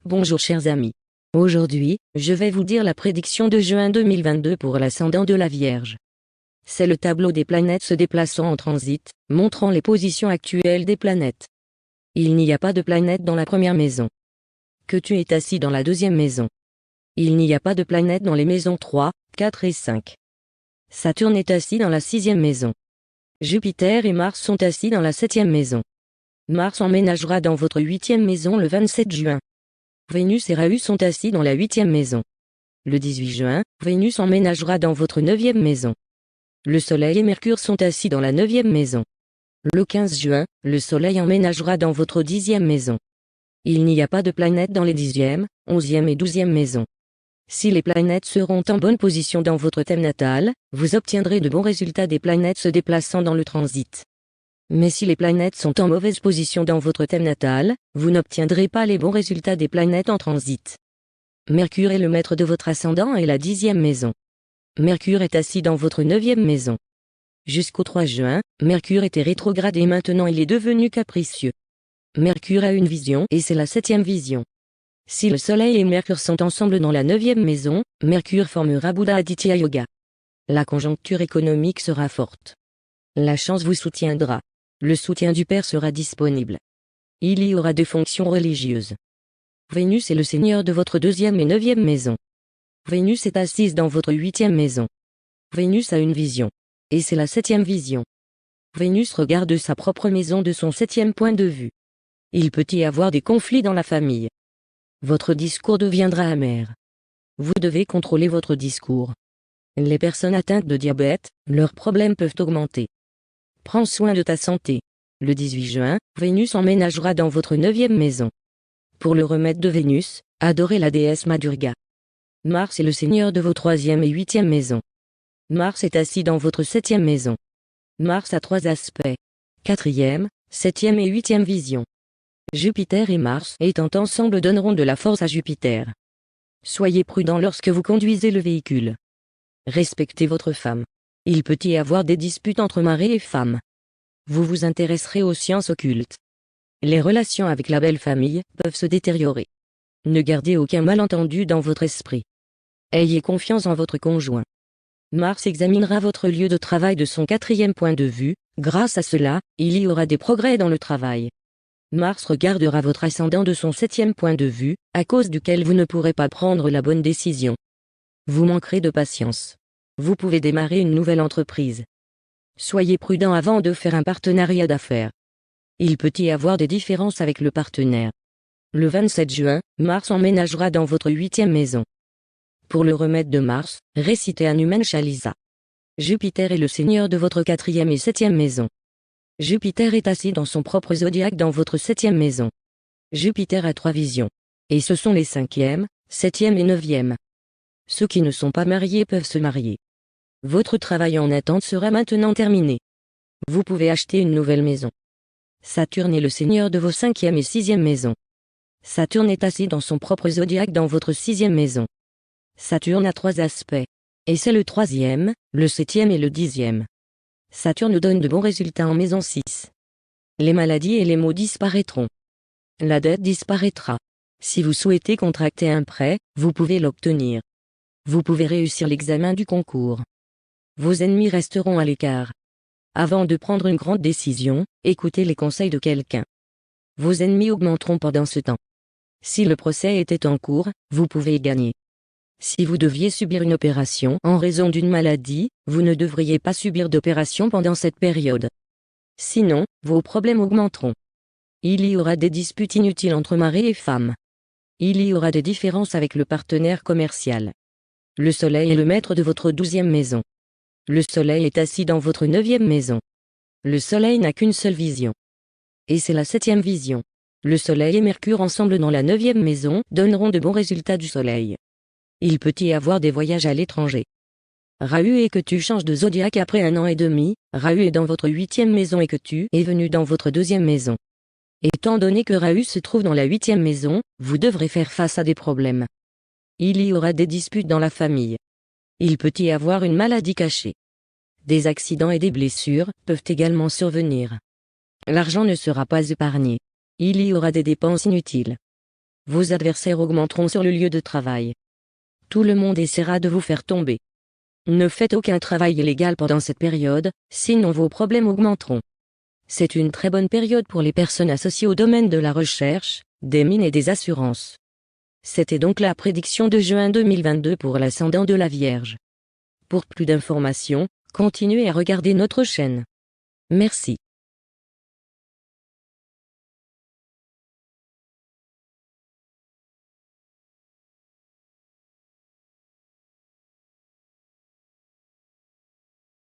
Bonjour chers amis. Aujourd'hui, je vais vous dire la prédiction de juin 2022 pour l'ascendant de la Vierge. C'est le tableau des planètes se déplaçant en transit, montrant les positions actuelles des planètes. Il n'y a pas de planète dans la première maison. Que tu es assis dans la deuxième maison. Il n'y a pas de planète dans les maisons 3, 4 et 5. Saturne est assis dans la sixième maison. Jupiter et Mars sont assis dans la septième maison. Mars emménagera dans votre huitième maison le 27 juin. Vénus et Rahu sont assis dans la huitième maison. Le 18 juin, Vénus emménagera dans votre neuvième maison. Le Soleil et Mercure sont assis dans la neuvième maison. Le 15 juin, le Soleil emménagera dans votre dixième maison. Il n'y a pas de planète dans les dixième, onzième et douzième maisons. Si les planètes seront en bonne position dans votre thème natal, vous obtiendrez de bons résultats des planètes se déplaçant dans le transit. Mais si les planètes sont en mauvaise position dans votre thème natal, vous n'obtiendrez pas les bons résultats des planètes en transit. Mercure est le maître de votre ascendant et la dixième maison. Mercure est assis dans votre neuvième maison. Jusqu'au 3 juin, Mercure était rétrograde et maintenant il est devenu capricieux. Mercure a une vision et c'est la septième vision. Si le Soleil et Mercure sont ensemble dans la neuvième maison, Mercure formera Bouddha Aditya Yoga. La conjoncture économique sera forte. La chance vous soutiendra. Le soutien du Père sera disponible. Il y aura des fonctions religieuses. Vénus est le seigneur de votre deuxième et neuvième maison. Vénus est assise dans votre huitième maison. Vénus a une vision. Et c'est la septième vision. Vénus regarde sa propre maison de son septième point de vue. Il peut y avoir des conflits dans la famille. Votre discours deviendra amer. Vous devez contrôler votre discours. Les personnes atteintes de diabète, leurs problèmes peuvent augmenter. Prends soin de ta santé. Le 18 juin, Vénus emménagera dans votre neuvième maison. Pour le remède de Vénus, adorez la déesse Ma Durga. Mars est le seigneur de vos troisième et huitième maisons. Mars est assis dans votre septième maison. Mars a trois aspects. Quatrième, septième et huitième vision. Jupiter et Mars étant ensemble donneront de la force à Jupiter. Soyez prudent lorsque vous conduisez le véhicule. Respectez votre femme. Il peut y avoir des disputes entre mari et femme. Vous vous intéresserez aux sciences occultes. Les relations avec la belle famille peuvent se détériorer. Ne gardez aucun malentendu dans votre esprit. Ayez confiance en votre conjoint. Mars examinera votre lieu de travail de son quatrième point de vue, grâce à cela, il y aura des progrès dans le travail. Mars regardera votre ascendant de son septième point de vue, à cause duquel vous ne pourrez pas prendre la bonne décision. Vous manquerez de patience. Vous pouvez démarrer une nouvelle entreprise. Soyez prudent avant de faire un partenariat d'affaires. Il peut y avoir des différences avec le partenaire. Le 27 juin, Mars emménagera dans votre huitième maison. Pour le remède de Mars, récitez Hanuman Chalisa. Jupiter est le seigneur de votre quatrième et septième maison. Jupiter est assis dans son propre zodiaque dans votre septième maison. Jupiter a trois visions. Et ce sont les cinquième, septième et neuvième. Ceux qui ne sont pas mariés peuvent se marier. Votre travail en attente sera maintenant terminé. Vous pouvez acheter une nouvelle maison. Saturne est le seigneur de vos cinquième et sixième maisons. Saturne est assis dans son propre zodiaque dans votre sixième maison. Saturne a trois aspects. Et c'est le troisième, le septième et le dixième. Saturne donne de bons résultats en maison 6. Les maladies et les maux disparaîtront. La dette disparaîtra. Si vous souhaitez contracter un prêt, vous pouvez l'obtenir. Vous pouvez réussir l'examen du concours. Vos ennemis resteront à l'écart. Avant de prendre une grande décision, écoutez les conseils de quelqu'un. Vos ennemis augmenteront pendant ce temps. Si le procès était en cours, vous pouvez y gagner. Si vous deviez subir une opération en raison d'une maladie, vous ne devriez pas subir d'opération pendant cette période. Sinon, vos problèmes augmenteront. Il y aura des disputes inutiles entre mari et femme. Il y aura des différences avec le partenaire commercial. Le Soleil est le maître de votre 12e maison. Le Soleil est assis dans votre 9e maison. Le Soleil n'a qu'une seule vision. Et c'est la 7e vision. Le Soleil et Mercure ensemble dans la 9e maison donneront de bons résultats du Soleil. Il peut y avoir des voyages à l'étranger. Rahu et Ketu changent de zodiaque après 1 an et demi, Rahu est dans votre 8e maison et Ketu est venu dans votre 2e maison. Étant donné que Rahu se trouve dans la 8e maison, vous devrez faire face à des problèmes. Il y aura des disputes dans la famille. Il peut y avoir une maladie cachée. Des accidents et des blessures peuvent également survenir. L'argent ne sera pas épargné. Il y aura des dépenses inutiles. Vos adversaires augmenteront sur le lieu de travail. Tout le monde essaiera de vous faire tomber. Ne faites aucun travail illégal pendant cette période, sinon vos problèmes augmenteront. C'est une très bonne période pour les personnes associées au domaine de la recherche, des mines et des assurances. C'était donc la prédiction de juin 2022 pour l'ascendant de la Vierge. Pour plus d'informations, continuez à regarder notre chaîne. Merci.